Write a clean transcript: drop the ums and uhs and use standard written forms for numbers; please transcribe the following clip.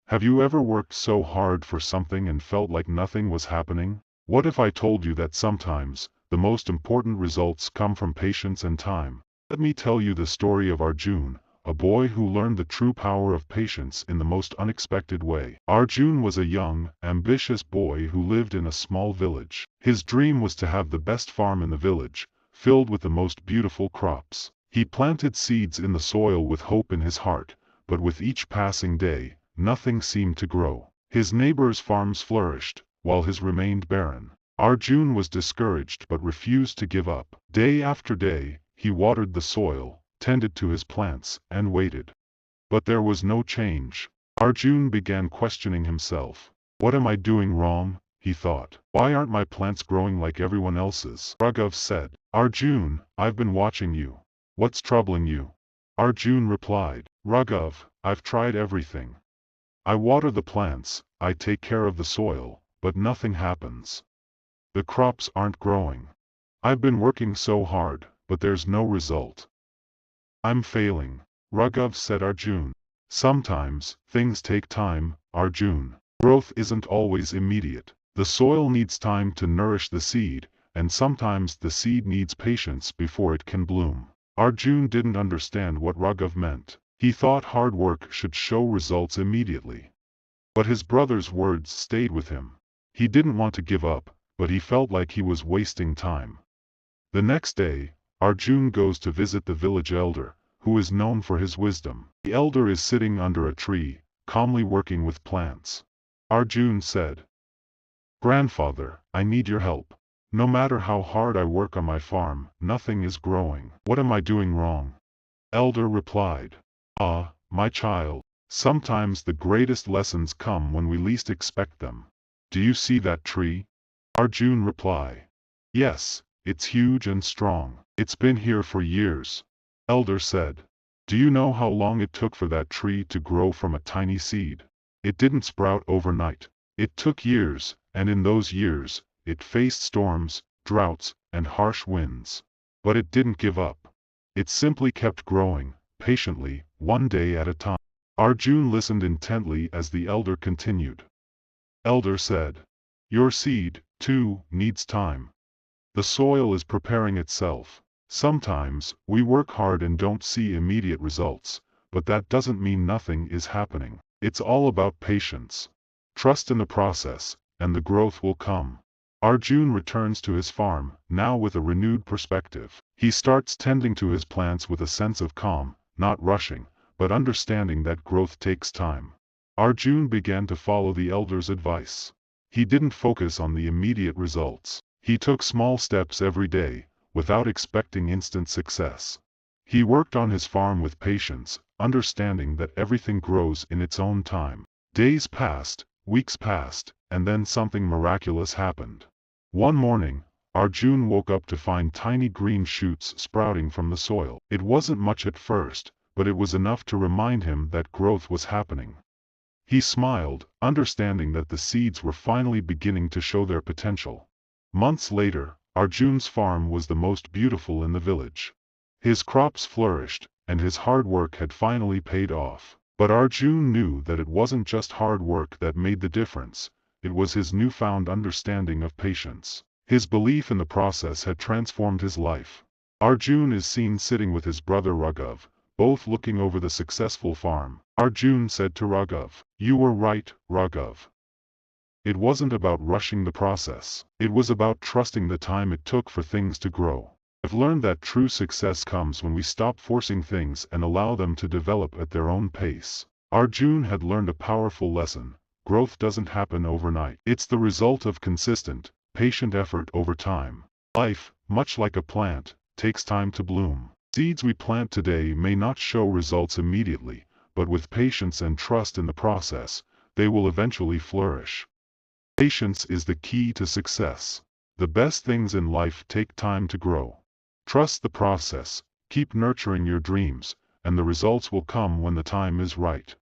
Have you ever worked so hard for something and felt like nothing was happening? What if I told you that sometimes, the most important results come from patience and time? Let me tell you the story of Arjun, a boy who learned the true power of patience in the most unexpected way. Arjun was a young, ambitious boy who lived in a small village. His dream was to have the best farm in the village, filled with the most beautiful crops. He planted seeds in the soil with hope in his heart, but with each passing day, nothing seemed to grow. His neighbors' farms flourished, while his remained barren. Arjun was discouraged but refused to give up. Day after day, he watered the soil, tended to his plants, and waited. But there was no change. Arjun began questioning himself. What am I doing wrong? He thought. Why aren't my plants growing like everyone else's? Raghav said. Arjun, I've been watching you. What's troubling you? Arjun replied. Raghav, I've tried everything. I water the plants, I take care of the soil, but nothing happens. The crops aren't growing. I've been working so hard, but there's no result. I'm failing. Raghav said. Arjun. Sometimes, things take time, Arjun. Growth isn't always immediate. The soil needs time to nourish the seed, and sometimes the seed needs patience before it can bloom. Arjun didn't understand what Raghav meant. He thought hard work should show results immediately. But his brother's words stayed with him. He didn't want to give up, but he felt like he was wasting time. The next day, Arjun goes to visit the village elder, who is known for his wisdom. The elder is sitting under a tree, calmly working with plants. Arjun said, Grandfather, I need your help. No matter how hard I work on my farm, nothing is growing. What am I doing wrong? Elder replied, Ah, my child, sometimes the greatest lessons come when we least expect them. Do you see that tree? Arjun replied, Yes, it's huge and strong. It's been here for years. Elder said, Do you know how long it took for that tree to grow from a tiny seed? It didn't sprout overnight. It took years, and in those years, it faced storms, droughts, and harsh winds. But it didn't give up. It simply kept growing, patiently, one day at a time. Arjun listened intently as the elder continued. Elder said, Your seed, too, needs time. The soil is preparing itself. Sometimes, we work hard and don't see immediate results, but that doesn't mean nothing is happening. It's all about patience. Trust in the process, and the growth will come. Arjun returns to his farm, now with a renewed perspective. He starts tending to his plants with a sense of calm, not rushing, but understanding that growth takes time. Arjun began to follow the elder's advice. He didn't focus on the immediate results. He took small steps every day, without expecting instant success. He worked on his farm with patience, understanding that everything grows in its own time. Days passed, weeks passed, and then something miraculous happened. One morning, Arjun woke up to find tiny green shoots sprouting from the soil. It wasn't much at first, but it was enough to remind him that growth was happening. He smiled, understanding that the seeds were finally beginning to show their potential. Months later, Arjun's farm was the most beautiful in the village. His crops flourished, and his hard work had finally paid off. But Arjun knew that it wasn't just hard work that made the difference, it was his newfound understanding of patience. His belief in the process had transformed his life. Arjun is seen sitting with his brother Raghav, both looking over the successful farm. Arjun said to Raghav, You were right, Raghav. It wasn't about rushing the process. It was about trusting the time it took for things to grow. I've learned that true success comes when we stop forcing things and allow them to develop at their own pace. Arjun had learned a powerful lesson. Growth doesn't happen overnight. It's the result of consistent, patient effort over time. Life, much like a plant, takes time to bloom. Seeds we plant today may not show results immediately, but with patience and trust in the process, they will eventually flourish. Patience is the key to success. The best things in life take time to grow. Trust the process, keep nurturing your dreams, and the results will come when the time is right.